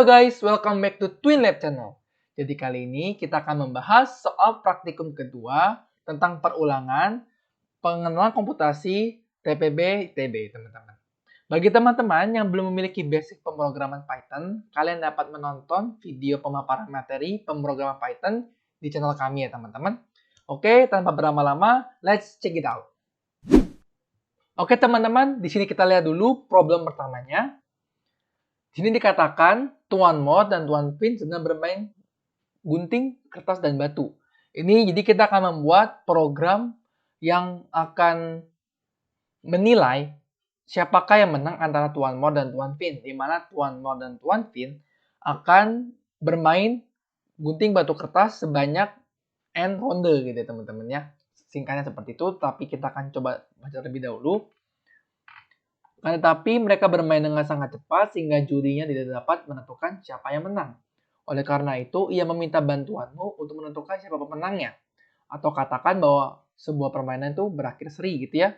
Halo guys, welcome back to Twin Lab Channel. Jadi kali ini kita akan membahas soal praktikum kedua tentang perulangan pengenalan komputasi TPB ITB, teman-teman. Bagi teman-teman yang belum memiliki basic pemrograman Python, kalian dapat menonton video pemaparan materi pemrograman Python di channel kami ya, teman-teman. Oke, tanpa berlama-lama, let's check it out. Oke, teman-teman, di sini kita lihat dulu problem pertamanya. Di sini dikatakan Tuan Mod dan Tuan Pin sedang bermain gunting, kertas, dan batu. Ini jadi kita akan membuat program yang akan menilai siapakah yang menang antara Tuan Mod dan Tuan Pin. Di mana Tuan Mod dan Tuan Pin akan bermain gunting, batu, kertas sebanyak N ronde gitu ya teman-teman ya. Singkatnya seperti itu, tapi kita akan coba baca lebih dahulu. Tetapi mereka bermain dengan sangat cepat sehingga jurinya tidak dapat menentukan siapa yang menang. Oleh karena itu, ia meminta bantuanmu untuk menentukan siapa pemenangnya. Atau katakan bahwa sebuah permainan itu berakhir seri gitu ya.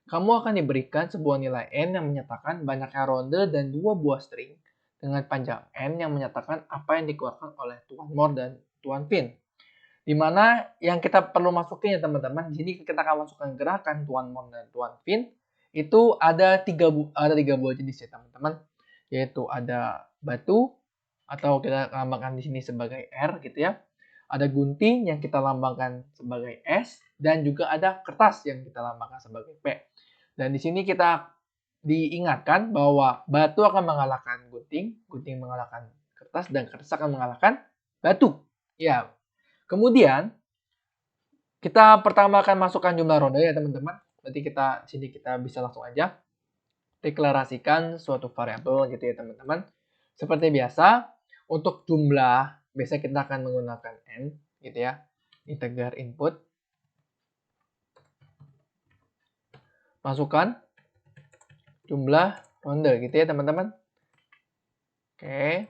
Kamu akan diberikan sebuah nilai N yang menyatakan banyaknya ronde dan dua buah string dengan panjang N yang menyatakan apa yang dikeluarkan oleh Tuan Mod dan Tuan Pin. Dimana yang kita perlu masukin ya teman-teman, di sini kita akan masukkan gerakan Tuan Mod dan Tuan Pin. Itu ada tiga buah jenis ya teman-teman, yaitu ada batu atau kita lambangkan di sini sebagai R gitu ya, ada gunting yang kita lambangkan sebagai S, dan juga ada kertas yang kita lambangkan sebagai P. Dan di sini kita diingatkan bahwa batu akan mengalahkan gunting, gunting mengalahkan kertas, dan kertas akan mengalahkan batu. Ya. Kemudian kita pertama akan masukkan jumlah ronde ya teman-teman. Berarti sini kita bisa langsung aja deklarasikan suatu variabel gitu ya teman-teman. Seperti biasa, untuk jumlah biasa kita akan menggunakan N gitu ya. Integer input. Masukkan jumlah ronde gitu ya teman-teman. Oke.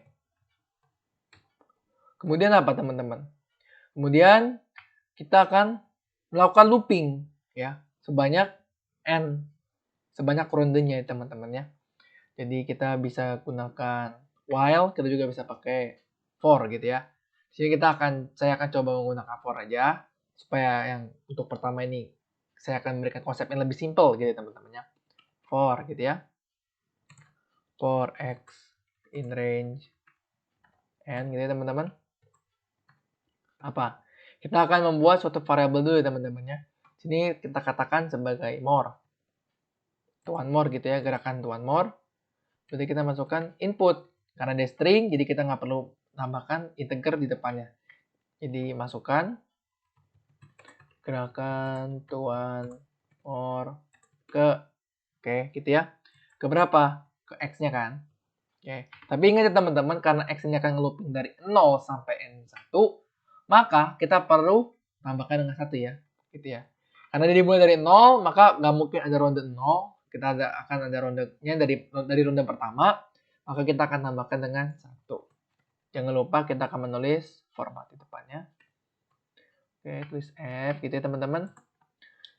Kemudian apa teman-teman? Kemudian kita akan melakukan looping ya. Sebanyak N, sebanyak rondenya ya teman-teman ya. Jadi kita bisa gunakan while, kita juga bisa pakai for gitu ya. Di sini saya akan coba menggunakan for aja supaya yang untuk pertama ini saya akan memberikan konsep yang lebih simple gitu teman-teman ya. For gitu ya. For x in range n gitu ya teman-teman. Apa? Kita akan membuat suatu variabel dulu ya teman-teman ya. Sini kita katakan sebagai more. Tuan more gitu ya, gerakan tuan more. Jadi kita masukkan input. Karena dia string, jadi kita nggak perlu tambahkan integer di depannya. Jadi masukkan gerakan tuan more ke, oke gitu ya. Ke berapa? Ke x-nya kan. Oke. Tapi ingat ya teman-teman, karena x-nya akan ngelooping dari 0 sampai n1, maka kita perlu tambahkan dengan 1 ya. Gitu ya. Karena dia dimulai dari 0, maka nggak mungkin ada ronde 0. Kita akan ada rondenya dari ronde pertama, maka kita akan tambahkan dengan 1. Jangan lupa kita akan menulis format di depannya. Oke, tulis F gitu ya teman-teman.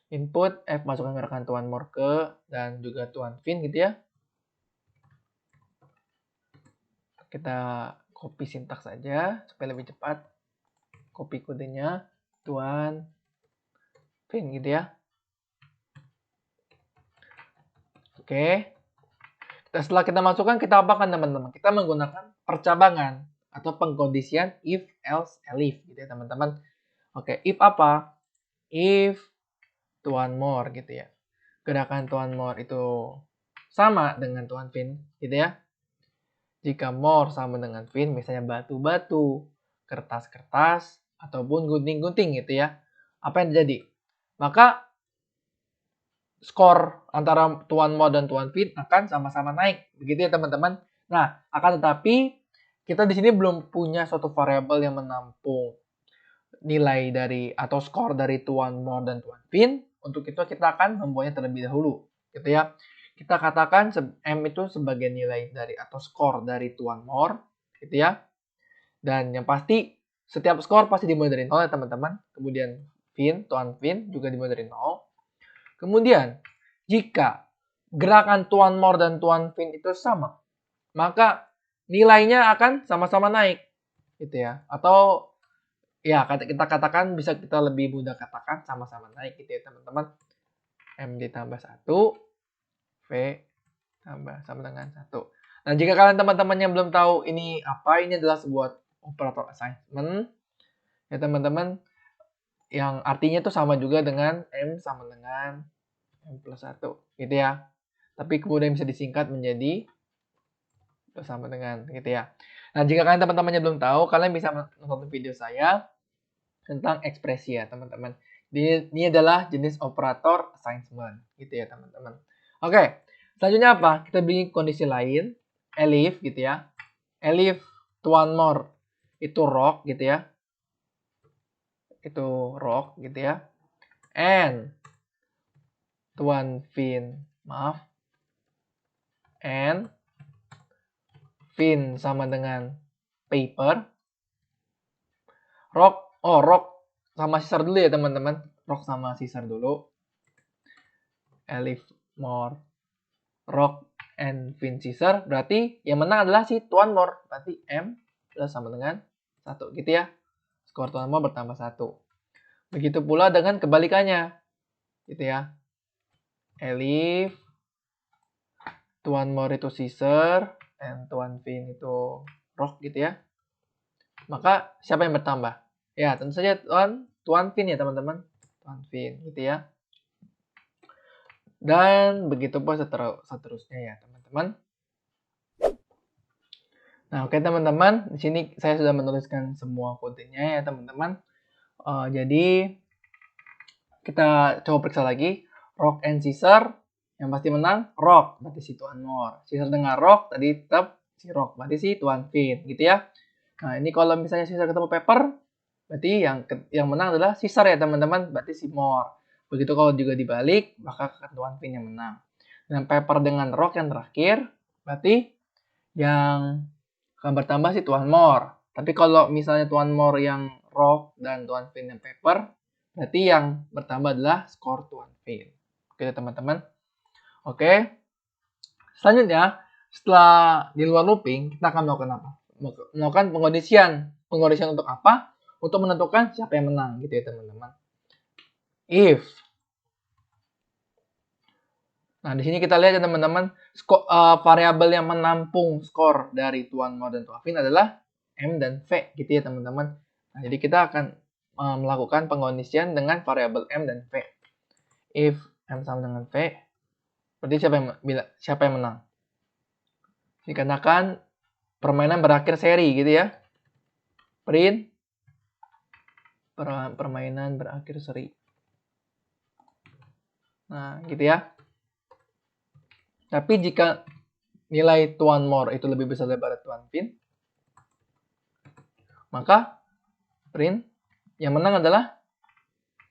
Input F, masukkan gerakan tuan more ke dan juga tuan fin gitu ya. Kita copy sintaks saja supaya lebih cepat. Copy kodenya tuan fin gitu ya. Oke. Setelah kita masukkan, kita apakan teman-teman? Kita menggunakan percabangan atau pengkondisian if, else, elif gitu ya teman-teman. Oke, if apa? If tuan more gitu ya. Gerakan tuan more itu sama dengan tuan fin gitu ya. Jika more sama dengan fin, misalnya batu-batu, kertas-kertas, ataupun gunting-gunting gitu ya. Apa yang terjadi? Maka skor antara tuan mod dan tuan fin akan sama-sama naik, begitu ya teman-teman. Nah, akan tetapi kita di sini belum punya suatu variabel yang menampung nilai dari atau skor dari tuan mod dan tuan fin. Untuk itu kita akan membuatnya terlebih dahulu, gitu ya. Kita katakan m itu sebagai nilai dari atau skor dari tuan mod, gitu ya. Dan yang pasti setiap skor pasti dimulai dari 0 ya teman-teman. Kemudian fin, tuan fin juga dimulai dari 0. Kemudian, jika gerakan tuan more dan tuan fin itu sama, maka nilainya akan sama-sama naik gitu ya. Atau ya kita katakan, bisa kita lebih mudah katakan sama-sama naik gitu ya teman-teman. M ditambah 1, V tambah sama dengan 1. Nah, jika kalian teman-teman yang belum tahu ini apa, ini adalah sebuah operator assignment ya teman-teman, yang artinya itu sama juga dengan M sama dengan M plus 1 gitu ya. Tapi kemudian bisa disingkat menjadi sama dengan gitu ya. Nah, jika kalian teman-temannya belum tahu, kalian bisa nonton video saya tentang ekspresi ya teman-teman. Ini adalah jenis operator assignment gitu ya teman-teman. Oke, selanjutnya apa? Kita bikin kondisi lain, elif gitu ya. Elif to one more itu rock gitu ya. Itu rock gitu ya. And to one fin, maaf. And fin sama dengan paper. Rock sama scissor dulu ya teman-teman. Rock sama scissor dulu. Elif more rock and fin scissor, berarti yang menang adalah si tuan more. Berarti M plus sama dengan 1 gitu ya. Skor tuan more bertambah 1. Begitu pula dengan kebalikannya. Gitu ya. Elif tuan more itu scissor and tuan fin itu rock gitu ya. Maka siapa yang bertambah? Ya, tentu saja tuan fin ya teman-teman. Tuan fin gitu ya. Dan begitu pun seterusnya ya teman-teman. Nah, oke teman-teman, di sini saya sudah menuliskan semua kodenya ya teman-teman. Jadi kita coba periksa lagi. Rock and scissor, yang pasti menang rock, berarti si tuan more. Scissor dengan rock, tadi tetap si rock, berarti si tuan fin, gitu ya. Nah, ini kalau misalnya scissor ketemu paper, berarti yang menang adalah scissor ya teman-teman, berarti si more. Begitu kalau juga dibalik, maka tuan fin yang menang. Dan paper dengan rock yang terakhir, berarti yang akan bertambah si tuan more. Tapi kalau misalnya tuan more yang rock dan tuan fin yang paper, berarti yang bertambah adalah skor tuan fin. Oke teman-teman. Oke. Selanjutnya, setelah di luar looping, kita akan melakukan apa? Melakukan pengkondisian. Pengkondisian untuk apa? Untuk menentukan siapa yang menang gitu ya teman-teman. If. Nah, di sini kita lihat ya teman-teman, variabel yang menampung skor dari tuan more dan tuan fin adalah M dan V gitu ya teman-teman. Nah, jadi kita akan melakukan pengkondisian dengan variabel M dan V. If M sama dengan V, berarti siapa yang menang? Dikatakan permainan berakhir seri gitu ya. Print permainan berakhir seri. Nah, gitu ya. Tapi jika nilai tuan more itu lebih besar daripada tuan fin, maka print yang menang adalah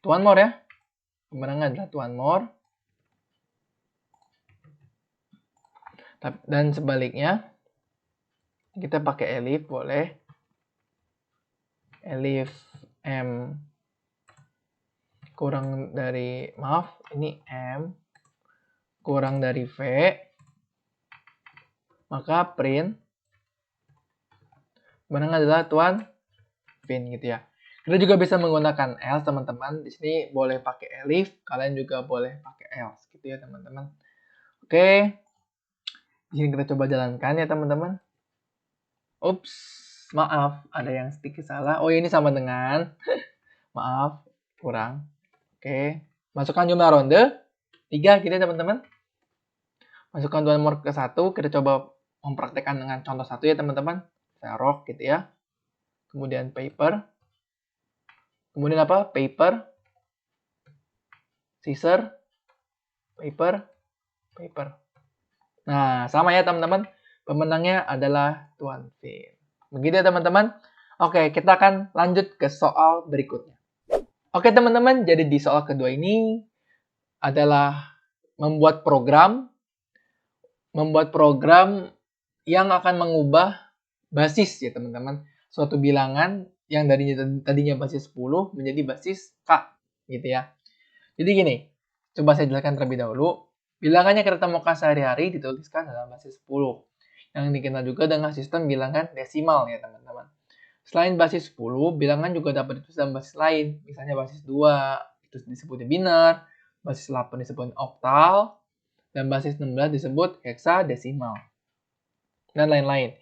tuan more ya. Kemenangan adalah tuan more. Dan sebaliknya, kita pakai elif boleh. Elif M kurang dari, maaf, ini M kurang dari V, maka print kemenangan adalah tuan fin gitu ya. Kita juga bisa menggunakan else teman-teman. Di sini boleh pakai elif, kalian juga boleh pakai else gitu ya teman-teman. Oke. Di sini kita coba jalankan ya teman-teman. Ups, maaf, ada yang sedikit salah. Oh, ini sama dengan maaf, kurang. Oke. Masukkan jumlah ronde 3 gitu ya teman-teman. Masukkan tuan more ke 1, kita coba mempraktekkan dengan contoh 1 ya teman-teman. Saya rock gitu ya. Kemudian paper. Kemudian apa? Paper, scissor, paper, paper. Nah, sama ya teman-teman. Pemenangnya adalah tuan fin. Begitu ya teman-teman. Oke, kita akan lanjut ke soal berikutnya. Oke teman-teman, jadi di soal kedua ini adalah membuat program yang akan mengubah basis ya teman-teman. Suatu bilangan yang tadinya basis 10 menjadi basis K gitu ya. Jadi gini, coba saya jelaskan terlebih dahulu. Bilangan yang kita temukan sehari-hari dituliskan dalam basis 10. yang dikenal juga dengan sistem bilangan desimal ya teman-teman. Selain basis 10, bilangan juga dapat ditulis dalam basis lain. Misalnya basis 2 itu disebutnya biner, basis 8 disebut oktal, dan basis 16 disebut heksadesimal, dan lain-lain.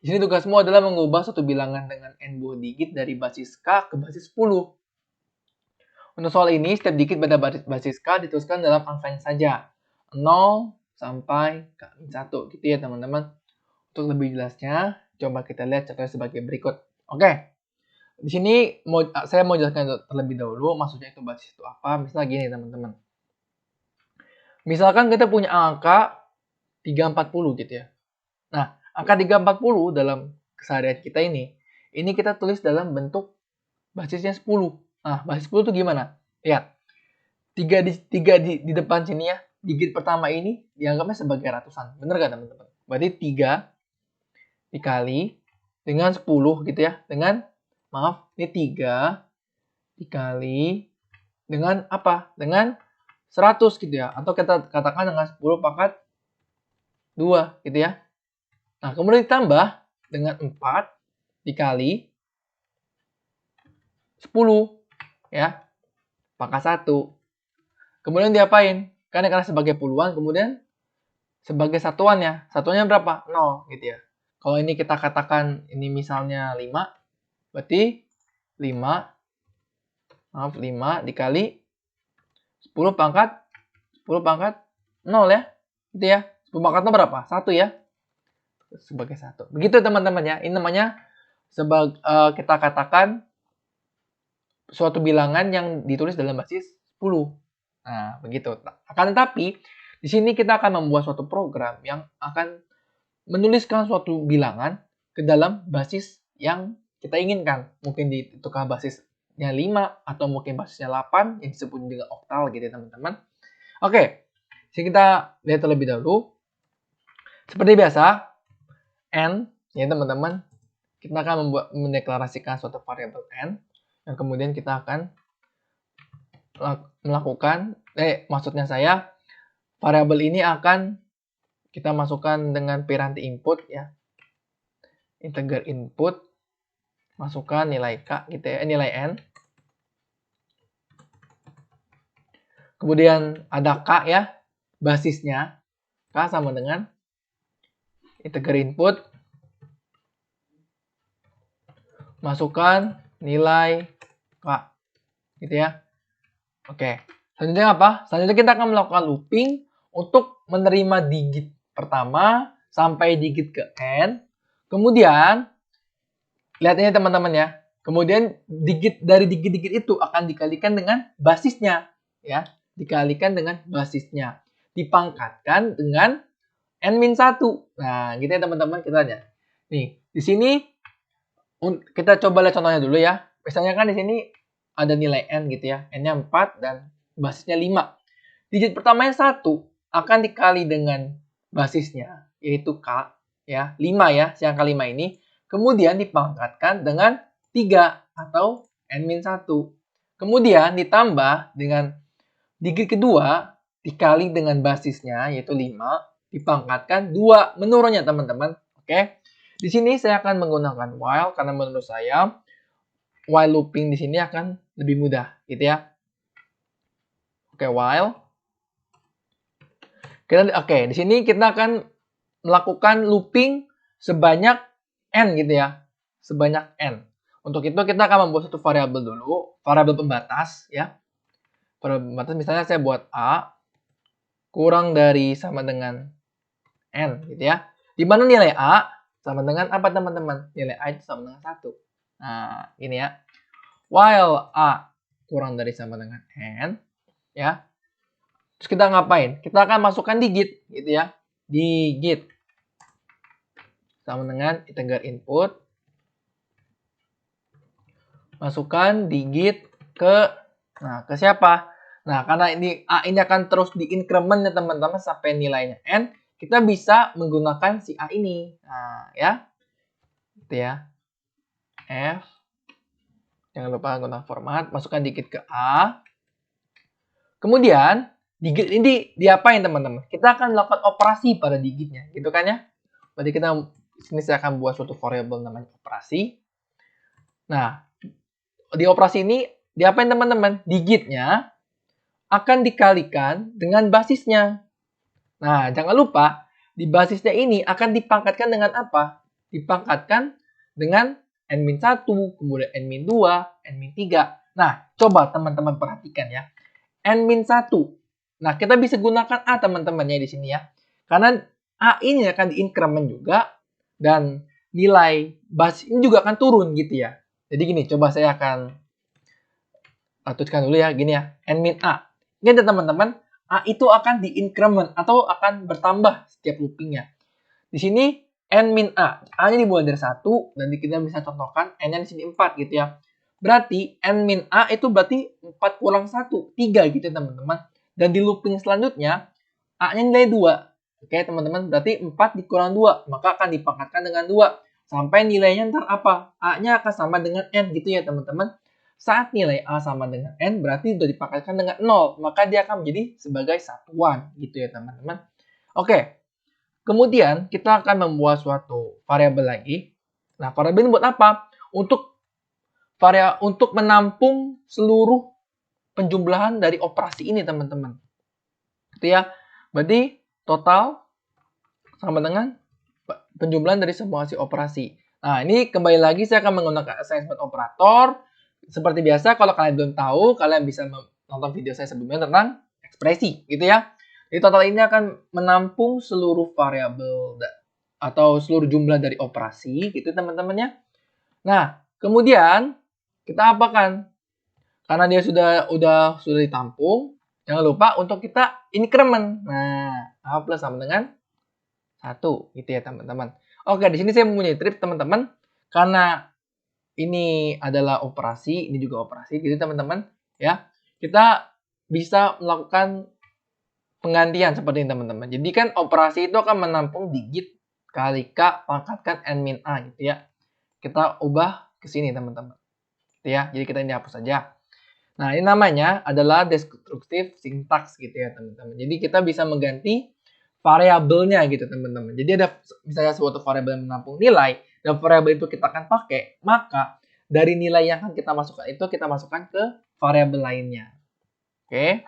Di sini tugasmu adalah mengubah suatu bilangan dengan n buah digit dari basis K ke basis 10. Untuk soal ini, setiap digit pada basis K dituliskan dalam angkanya saja. 0 sampai K-1 gitu ya teman-teman. Untuk lebih jelasnya, coba kita lihat contohnya sebagai berikut. Oke. Di sini saya mau jelaskan terlebih dahulu maksudnya itu basis itu apa. Misalnya gini teman-teman. Misalkan kita punya angka 340 gitu ya. Nah, angka 340 dalam keseharian kita ini kita tulis dalam bentuk basisnya 10. Nah, basis 10 itu gimana? Lihat. 3 di depan sini ya. Digit pertama ini dianggapnya sebagai ratusan. Bener gak teman-teman? Berarti 3 dikali dengan 10 gitu ya. Ini 3 dikali dengan apa? Dengan 100 gitu ya. Atau kita katakan dengan 10 pangkat 2 gitu ya. Nah, kemudian ditambah dengan 4 dikali 10 ya. Pangkat 1. Kemudian diapain? Karena sebagai puluhan, kemudian sebagai satuan ya. Satuannya berapa? 0 gitu ya. Kalau ini kita katakan ini misalnya 5, berarti 5 dikali 10 pangkat 0 ya. Gitu ya. 10 pangkat 0 berapa? 1 ya. Sebagai 1. Begitu teman-teman ya. Ini namanya kita katakan suatu bilangan yang ditulis dalam basis 10. Nah, begitu. Akan tetapi, di sini kita akan membuat suatu program yang akan menuliskan suatu bilangan ke dalam basis yang kita inginkan. Mungkin ditukar basisnya 5 atau mungkin basisnya 8 yang disebut dengan oktal gitu ya teman-teman. Oke, jadi kita lihat terlebih dahulu. Seperti biasa, n ya teman-teman, kita akan mendeklarasikan suatu variabel n yang kemudian kita akan melakukan, maksudnya saya, variabel ini akan kita masukkan dengan piranti input ya. Integer input, masukkan nilai K gitu ya, nilai N. Kemudian ada K ya, basisnya. K sama dengan integer input, masukkan nilai K gitu ya. Oke, selanjutnya apa? Selanjutnya kita akan melakukan looping untuk menerima digit pertama sampai digit ke N. Kemudian, lihat ini teman-teman ya. Kemudian dari digit-digit itu akan dikalikan dengan basisnya. Ya, dikalikan dengan basisnya. Dipangkatkan dengan N-1. Nah, gitu ya teman-teman kita lihat. Nih, di sini kita coba lihat contohnya dulu ya. Misalnya kan di sini ada nilai N gitu ya. N-nya 4 dan basisnya 5. Digit pertamanya 1 akan dikali dengan basisnya, yaitu K. Ya, 5 ya, si angka 5 ini. Kemudian dipangkatkan dengan 3 atau N-1. Kemudian ditambah dengan digit kedua dikali dengan basisnya, yaitu 5. Dipangkatkan 2 menurunnya teman-teman. Oke. Di sini saya akan menggunakan while karena menurut saya while looping di sini akan lebih mudah, gitu ya. Oke, while. Oke, di sini kita akan melakukan looping sebanyak n gitu ya. Sebanyak n. Untuk itu kita akan membuat satu variabel dulu, variabel pembatas ya. Variabel pembatas misalnya saya buat a kurang dari sama dengan n gitu ya. Di mana nilai a sama dengan apa teman-teman? Nilai a itu sama dengan 1. Nah, ini ya. While a kurang dari sama dengan n ya. Terus kita ngapain? Kita akan masukkan digit gitu ya. Digit sama dengan integer input. Masukkan digit ke siapa? Nah, karena ini A ini akan terus diinkremen ya teman-teman sampai nilainya N, kita bisa menggunakan si A ini. Nah, ya. Gitu ya. F. Jangan lupa gunakan format, masukkan digit ke A. Kemudian, digit ini diapain teman-teman? Kita akan melakukan operasi pada digitnya, gitu kan ya? Berarti di sini saya akan buat suatu variabel namanya operasi. Nah, di operasi ini diapain teman-teman? Digitnya akan dikalikan dengan basisnya. Nah, jangan lupa di basisnya ini akan dipangkatkan dengan apa? Dipangkatkan dengan n-1, kemudian n-2, n-3. Nah, coba teman-teman perhatikan ya. n-1. Nah, kita bisa gunakan A teman-temannya di sini ya. Karena A ini akan diinkremen juga dan nilai basis ini juga akan turun gitu ya. Jadi gini, coba saya akan tuliskan dulu ya, gini ya, n-a. Ini teman-teman, A itu akan diinkremen atau akan bertambah setiap loopingnya. Di sini n-a, A-nya dimulai dari 1 dan kita bisa contohkan n-nya di sini 4 gitu ya. Berarti n-a itu berarti 4 kurang 1, 3 gitu ya teman-teman. Dan di looping selanjutnya A-nya nilai 2. Oke teman-teman, berarti 4 dikurang 2, maka akan dipangkatkan dengan 2. Sampai nilainya ntar apa? A-nya akan sama dengan n gitu ya teman-teman. Saat nilai A sama dengan N, berarti sudah dipangkatkan dengan 0. Maka dia akan menjadi sebagai satuan. Gitu ya teman-teman. Oke. Kemudian, kita akan membuat suatu variabel lagi. Nah, variabel ini buat apa? Untuk menampung seluruh penjumlahan dari operasi ini, teman-teman. Gitu ya. Berarti, total sama dengan penjumlahan dari semua hasil operasi. Nah, ini kembali lagi saya akan menggunakan assignment operator. Seperti biasa, kalau kalian belum tahu, kalian bisa nonton video saya sebelumnya tentang ekspresi, gitu ya. Jadi total ini akan menampung seluruh variabel atau seluruh jumlah dari operasi, gitu teman-teman ya. Nah, kemudian kita apakan? Karena dia sudah ditampung, jangan lupa untuk kita increment. Nah, A plus sama dengan 1, gitu ya teman-teman. Oke, di sini saya mempunyai trik teman-teman, karena ini adalah operasi, ini juga operasi. Jadi teman-teman ya, kita bisa melakukan penggantian seperti ini teman-teman. Jadi kan operasi itu akan menampung digit kali K pangkatkan n-a gitu ya. Kita ubah ke sini teman-teman. Gitu ya. Jadi kita ini hapus saja. Nah, ini namanya adalah descriptive syntax gitu ya teman-teman. Jadi kita bisa mengganti variabelnya gitu teman-teman. Jadi ada misalnya suatu variabel yang menampung nilai dan variabel itu kita akan pakai, maka dari nilai yang akan kita masukkan itu kita masukkan ke variabel lainnya. Oke.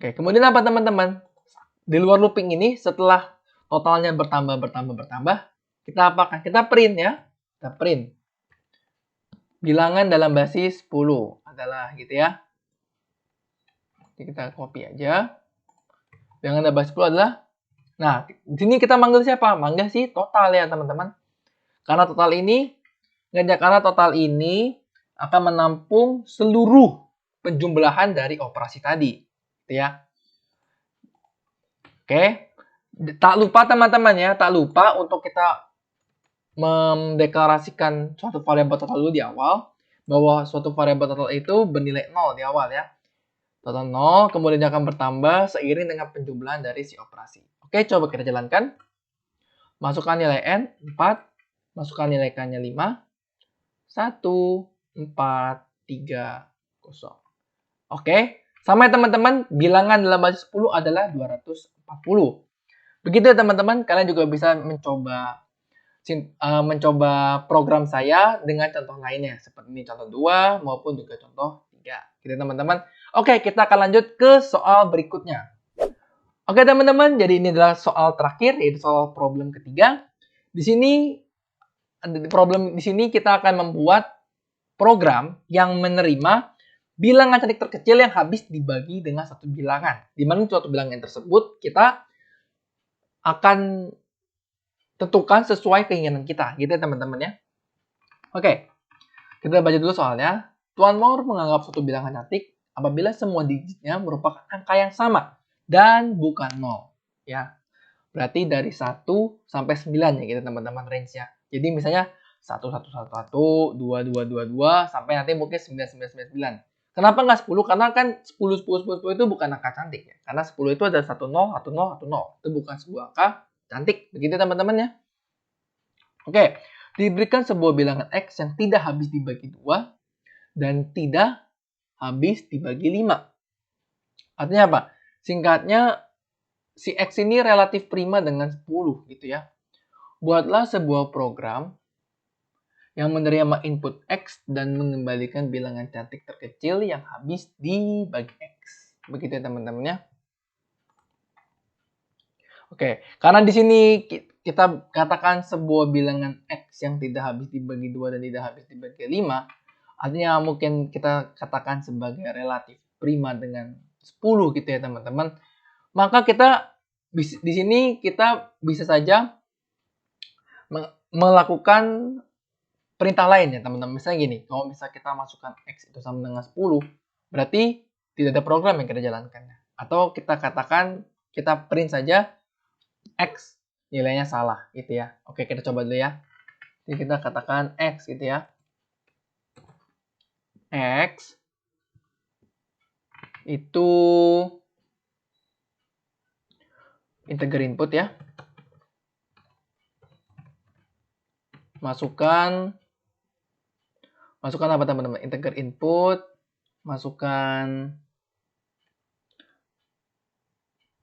Oke, kemudian apa teman-teman? Di luar looping ini setelah totalnya bertambah, kita apakan? Kita print ya. Kita print. Bilangan dalam basis 10 adalah gitu ya. Jadi kita copy aja. Bilangan dalam basis 10 adalah, nah, di sini kita manggil siapa? Manggil si total ya teman-teman. Karena total ini akan menampung seluruh penjumlahan dari operasi tadi, gitu ya. Oke, tak lupa teman-teman ya, tak lupa untuk kita mendeklarasikan suatu variabel total dulu di awal, bahwa suatu variabel total itu bernilai 0 di awal ya. Total 0, kemudian dia akan bertambah seiring dengan penjumlahan dari si operasi. Oke, coba kita jalankan. Masukkan nilai n, 4. Masukkan nilai k-nya 5. 1, 4, 3, 0. Oke, sama ya teman-teman, bilangan dalam basis 10 adalah 240. Begitu ya teman-teman, kalian juga bisa mencoba program saya dengan contoh lainnya. Seperti ini contoh 2 maupun juga contoh 3. Gitu teman-teman. Oke, kita akan lanjut ke soal berikutnya. Oke teman-teman, jadi ini adalah soal terakhir, yaitu soal problem ketiga. Di sini kita akan membuat program yang menerima bilangan cantik terkecil yang habis dibagi dengan satu bilangan. Di mana suatu bilangan tersebut kita akan tentukan sesuai keinginan kita, gitu ya teman-teman ya. Oke, kita baca dulu soalnya. Tuan Maur menganggap suatu bilangan cantik apabila semua digitnya merupakan angka yang sama dan bukan 0. Ya. Berarti dari 1 sampai 9 ya gitu teman-teman range-nya. Jadi misalnya 1, 1, 1, 1, 2, 2, 2, 2, sampai nanti mungkin 9, 9, 9, 9. Kenapa nggak 10? Karena kan 10, 10, 10, 10 itu bukan angka cantik ya. Karena 10 itu ada 1, 0, 1, 0, 1, 0. Itu bukan sebuah angka cantik. Begitu teman-teman ya. Oke, diberikan sebuah bilangan X yang tidak habis dibagi 2 dan tidak habis dibagi 5. Artinya apa? Singkatnya, si X ini relatif prima dengan 10 gitu ya. Buatlah sebuah program yang menerima input X dan mengembalikan bilangan cantik terkecil yang habis dibagi X. Begitu ya teman-teman ya. Oke, karena di sini kita katakan sebuah bilangan X yang tidak habis dibagi 2 dan tidak habis dibagi 5, artinya mungkin kita katakan sebagai relatif prima dengan 10 gitu ya teman-teman. Maka kita di sini kita bisa saja melakukan perintah lain ya teman-teman. Misalnya gini, kalau misalnya kita masukkan X itu sama dengan 10, berarti tidak ada program yang kita jalankan. Atau kita katakan, kita print saja X nilainya salah gitu ya. Oke, kita coba dulu ya. Jadi kita katakan X gitu ya. X itu integer input ya. Masukkan apa teman-teman? Integer input, masukkan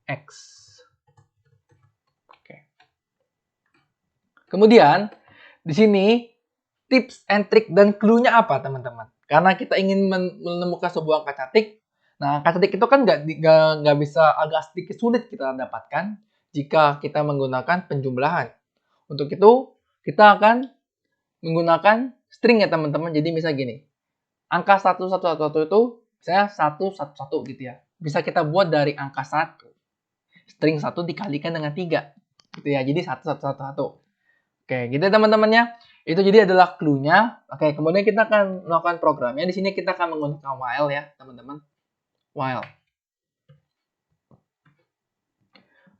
X. Oke. Kemudian di sini tips and trick dan clue-nya apa teman-teman? Karena kita ingin menemukan sebuah angka cantik. Nah, angka cantik itu kan nggak bisa, agak sedikit sulit kita dapatkan jika kita menggunakan penjumlahan. Untuk itu kita akan menggunakan string ya teman-teman. Jadi misalnya gini, angka 1111 itu misalnya 111 gitu ya. Bisa kita buat dari angka 1. String 1 dikalikan dengan 3. Gitu ya. Jadi 1111. Oke, gitu ya teman-temannya. Itu jadi adalah clue-nya. Oke, kemudian kita akan melakukan programnya. Di sini kita akan menggunakan while ya, teman-teman. While.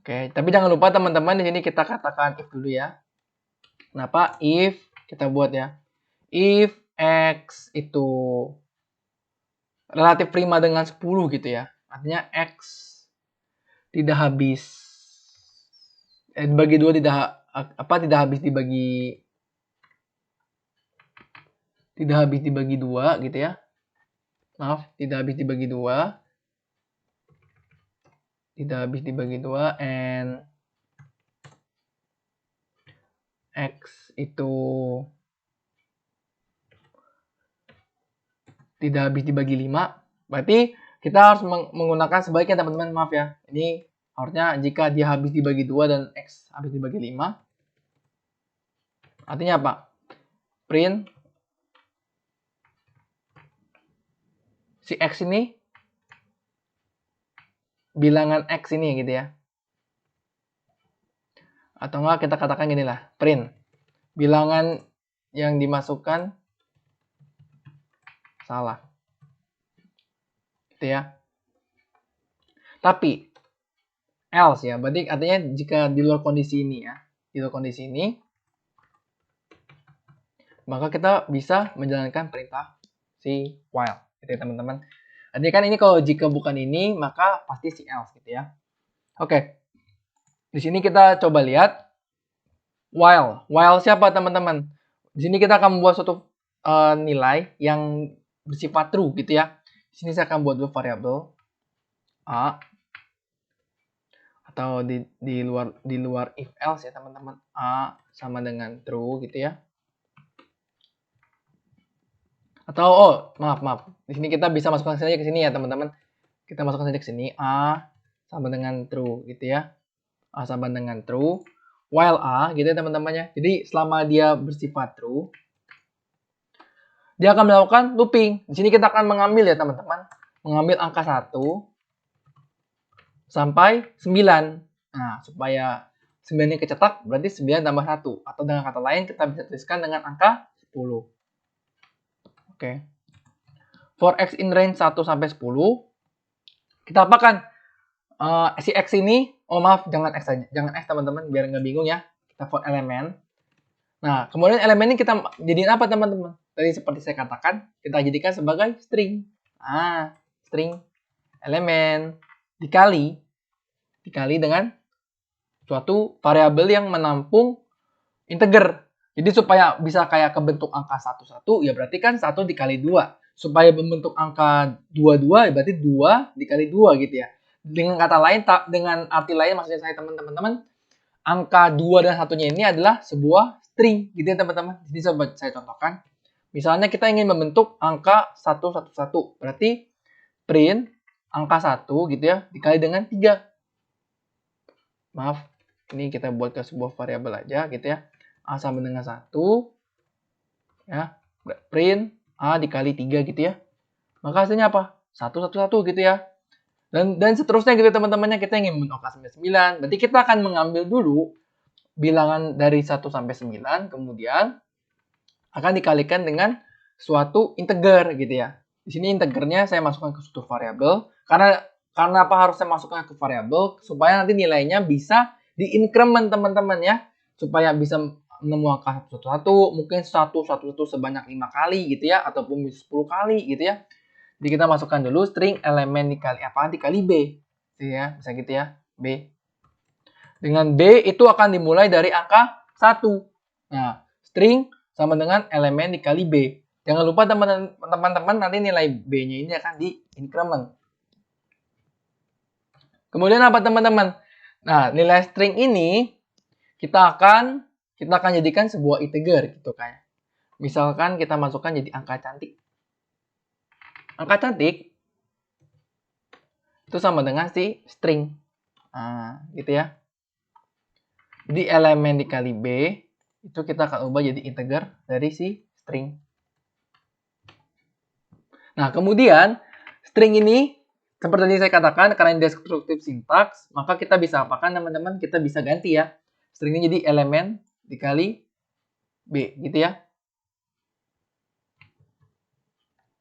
Oke, tapi jangan lupa teman-teman di sini kita katakan if dulu ya. Kenapa? If kita buat ya. If X itu relatif prima dengan 10 gitu ya. Artinya X tidak habis dibagi 2 tidak habis dibagi 2 gitu ya. Maaf, tidak habis dibagi 2. Tidak habis dibagi 2 and X itu tidak habis dibagi 5. Berarti kita harus menggunakan sebaiknya teman-teman, maaf ya. Ini harusnya jika dia habis dibagi 2 dan X habis dibagi 5. Artinya apa? Print si X ini bilangan X ini gitu ya. Atau enggak kita katakan gini lah, print bilangan yang dimasukkan salah. Gitu ya. Tapi else ya, berarti artinya jika di luar kondisi ini ya, di luar kondisi ini, maka kita bisa menjalankan perintah si while, gitu ya teman-teman. Artinya kan ini kalau jika bukan ini, maka pasti si else gitu ya. Oke, di sini kita coba lihat while. While siapa teman-teman? Di sini kita akan membuat suatu nilai yang bersifat true gitu ya. Di sini saya akan buat dua variabel a, atau di luar if else ya teman-teman, a sama dengan true gitu ya. Atau maaf, di sini kita bisa masukkan saja ke sini ya teman-teman. Kita masukkan saja ke sini a sama dengan true gitu ya. A sama dengan true while a gitu ya teman-temannya. Jadi selama dia bersifat true, dia akan melakukan looping. Di sini kita akan mengambil ya teman-teman, mengambil angka 1 sampai 9. Nah, supaya 9 ini kecetak, berarti 9 tambah 1. Atau dengan kata lain, kita bisa tuliskan dengan angka 10. Oke. For X in range 1 sampai 10, kita apakan? Si X ini, maaf, jangan X saja. Jangan X teman-teman, biar nggak bingung ya. Kita for elemen. Nah, kemudian elemen ini kita jadiin apa teman-teman? Tadi seperti saya katakan, kita jadikan sebagai string. String elemen dikali dengan suatu variabel yang menampung integer. Jadi supaya bisa kayak kebentuk angka 1 ya berarti kan 1 dikali 2. Supaya membentuk angka 2 ya berarti 2 dikali 2 gitu ya. Dengan kata lain, dengan arti lain maksudnya saya teman-teman, angka 2 dan satunya ini adalah sebuah string gitu ya teman-teman. Jadi coba saya contohkan. Misalnya kita ingin membentuk angka 111. Berarti print angka 1 gitu ya dikali dengan 3. Maaf, ini kita buat ke sebuah variabel aja gitu ya. A sama dengan 1 ya. Print A dikali 3 gitu ya. Maka hasilnya apa? 111 gitu ya. Dan seterusnya gitu teman-temannya, kita ingin membentuk angka 9. Berarti kita akan mengambil dulu bilangan dari 1 sampai 9, kemudian akan dikalikan dengan suatu integer gitu ya. Di sini integernya saya masukkan ke suatu variabel. Karena apa harus saya masukkan ke variabel? Supaya nanti nilainya bisa diincrement teman-teman ya. Supaya bisa menemu angka 111, mungkin 111 sebanyak 5 kali gitu ya, ataupun 10 kali gitu ya. Jadi kita masukkan dulu string elemen dikali apa? Dikali B. Gitu ya, bisa gitu ya. B. Dengan B itu akan dimulai dari angka 1. Nah, string sama dengan elemen dikali B. Jangan lupa teman-teman nanti nilai B-nya ini akan di increment. Kemudian apa teman-teman? Nah, nilai string ini kita akan jadikan sebuah integer gitu kayak. Misalkan kita masukkan jadi angka cantik. Angka cantik itu sama dengan si string. Nah, gitu ya. Jadi elemen dikali B itu kita akan ubah jadi integer dari si string. Nah, kemudian string ini seperti tadi saya katakan karena ini deskriptif sintaks, maka kita bisa apakan teman-teman? Kita bisa ganti ya. Stringnya jadi elemen dikali B gitu ya.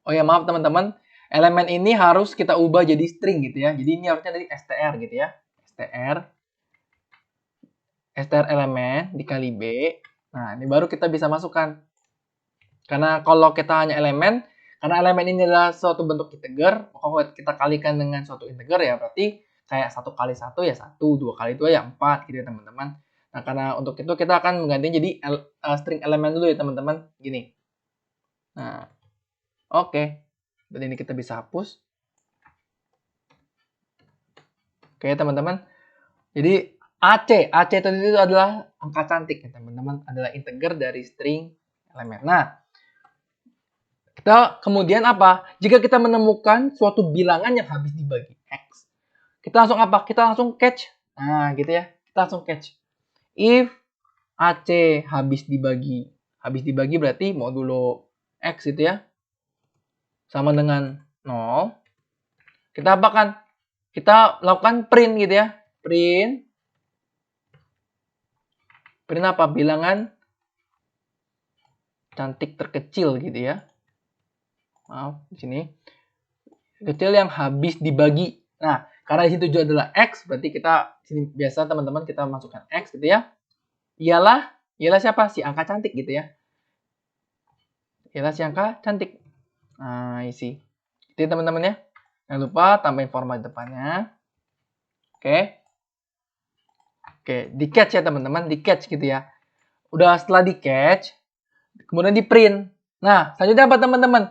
Oh ya, maaf teman-teman, elemen ini harus kita ubah jadi string gitu ya. Jadi ini harusnya dari str gitu ya. str elemen dikali B. Nah, ini baru kita bisa masukkan. Karena kalau kita hanya elemen, karena elemen ini adalah suatu bentuk integer, maka kalau kita kalikan dengan suatu integer ya berarti kayak 1 kali 1 ya 1, 2 kali 2 ya 4 gitu ya teman-teman. Nah, karena untuk itu kita akan mengganti jadi string elemen dulu ya teman-teman. Gini. Nah, oke. Berarti ini kita bisa hapus. Oke teman-teman. Jadi AC itu adalah angka cantik ya teman-teman. Adalah integer dari string elemen. Nah, kita kemudian apa? Jika kita menemukan suatu bilangan yang habis dibagi X, kita langsung apa? Kita langsung catch. Nah, gitu ya. Kita langsung catch. If AC habis dibagi berarti modulo X gitu ya. Sama dengan 0. Kita apakan? Kita lakukan print gitu ya. Print apa? Bilangan cantik terkecil gitu ya. Maaf, di sini. Kecil yang habis dibagi. Nah, karena di situ juga adalah X, berarti kita sini biasa teman-teman kita masukkan X gitu ya. Ialah siapa? Si angka cantik gitu ya. Ialah si angka cantik. Nah, isi. Itu ya teman-teman ya. Jangan lupa tambahin format depannya. Oke. Oke, di catch ya teman-teman, di catch gitu ya. Udah setelah di catch, kemudian di print. Nah, selanjutnya apa teman-teman?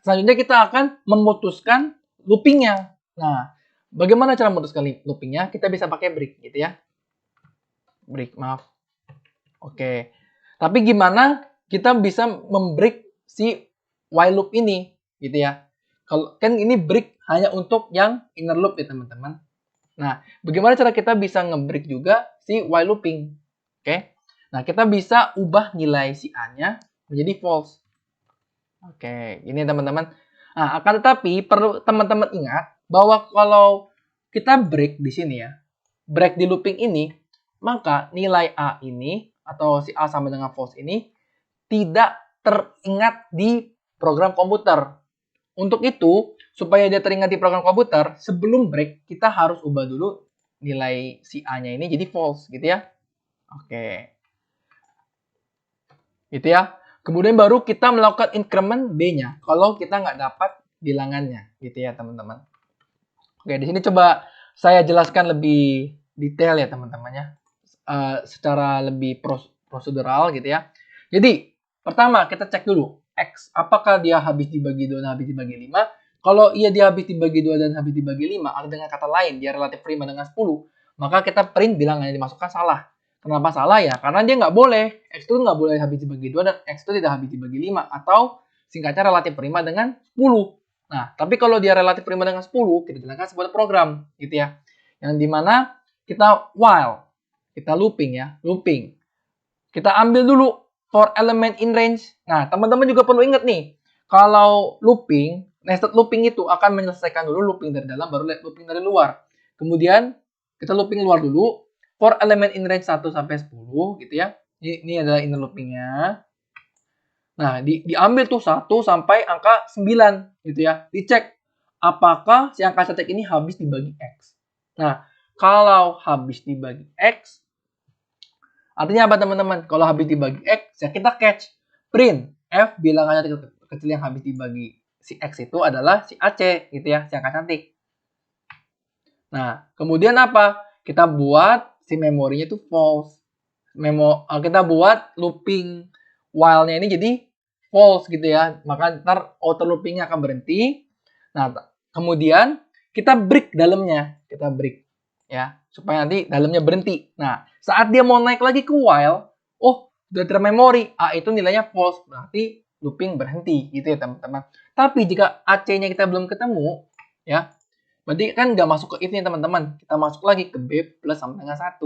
Selanjutnya kita akan memutuskan loopingnya. Nah, bagaimana cara memutuskan loopingnya? Kita bisa pakai break gitu ya. Break, maaf. Oke. Tapi gimana kita bisa membreak si while loop ini gitu ya? Kalau kan ini break hanya untuk yang inner loop ya teman-teman. Nah, bagaimana cara kita bisa ngebreak juga si while looping? Oke. Nah, kita bisa ubah nilai si A-nya menjadi false. Oke, ini teman-teman. Nah, akan tetapi perlu teman-teman ingat bahwa kalau kita break di sini ya, break di looping ini, maka nilai A ini atau si A sama dengan false ini tidak teringat di program komputer. Untuk itu, supaya dia teringat di program komputer, sebelum break, kita harus ubah dulu nilai si A-nya ini jadi false, gitu ya. Oke. Gitu ya. Kemudian baru kita melakukan increment B-nya, kalau kita nggak dapat bilangannya, gitu ya, teman-teman. Oke, di sini coba saya jelaskan lebih detail ya, teman-teman ya. Secara lebih prosedural, gitu ya. Jadi, pertama kita cek dulu. X, apakah dia habis dibagi 2 dan habis dibagi 5? Kalau ia habis dibagi 2 dan habis dibagi 5, atau dengan kata lain, dia relatif prima dengan 10, maka kita print bilangan yang dimasukkan salah. Kenapa salah ya? Karena dia nggak boleh. X itu nggak boleh habis dibagi 2 dan X itu tidak habis dibagi 5. Atau singkatnya relatif prima dengan 10. Nah, tapi kalau dia relatif prima dengan 10, kita jalankan sebuah program gitu ya. Yang dimana kita while, kita looping ya, looping. Kita ambil dulu for element in range. Nah, teman-teman juga perlu ingat nih, kalau looping, nested looping itu akan menyelesaikan dulu looping dari dalam, baru looping dari luar. Kemudian, kita looping luar dulu, for element in range 1 sampai 10, gitu ya. Ini adalah inner loopingnya. Nah, diambil tuh 1 sampai angka 9, gitu ya. Dicek, apakah si angka cetek ini habis dibagi X. Nah, kalau habis dibagi X, artinya apa teman-teman? Kalau habis dibagi X, ya kita catch. Print F bilangannya kecil yang habis dibagi si X itu adalah si AC, gitu ya, si angka cantik. Nah, kemudian apa? Kita buat si memorinya itu false. Kita buat looping while-nya ini jadi false gitu ya. Maka ntar auto loopingnya akan berhenti. Nah, kemudian kita break dalamnya. Kita break ya, supaya nanti dalamnya berhenti. Nah, saat dia mau naik lagi ke while, oh, udah termemori. Itu nilainya false. Berarti looping berhenti gitu ya, teman-teman. Tapi jika AC-nya kita belum ketemu, ya, berarti kan nggak masuk ke if nih teman-teman. Kita masuk lagi ke B plus sama dengan 1.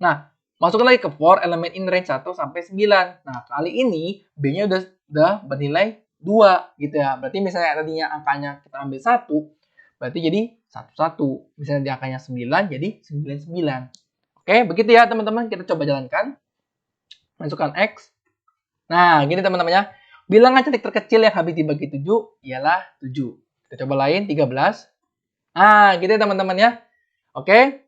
Nah, masuk lagi ke for element in range 1 sampai 9. Nah, kali ini B-nya udah bernilai 2 gitu ya. Berarti misalnya tadinya angkanya kita ambil 1, berarti jadi 1, 1. Misalnya di angkanya 9, jadi 9, 9. Oke, begitu ya teman-teman. Kita coba jalankan. Masukkan X. Nah, gini teman-teman ya. Bilangan cantik terkecil yang habis dibagi 7 ialah 7. Kita coba lain, 13. Nah, gitu ya teman-teman ya. Oke.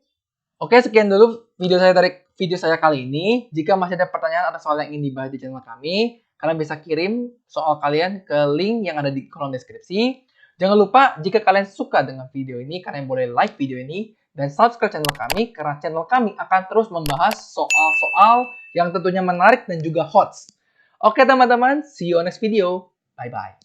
Oke, sekian dulu video saya kali ini. Jika masih ada pertanyaan atau soal yang ingin dibahas di channel kami, kalian bisa kirim soal kalian ke link yang ada di kolom deskripsi. Jangan lupa, jika kalian suka dengan video ini, kalian boleh like video ini dan subscribe channel kami, karena channel kami akan terus membahas soal-soal yang tentunya menarik dan juga hot. Oke teman-teman, see you on next video. Bye-bye.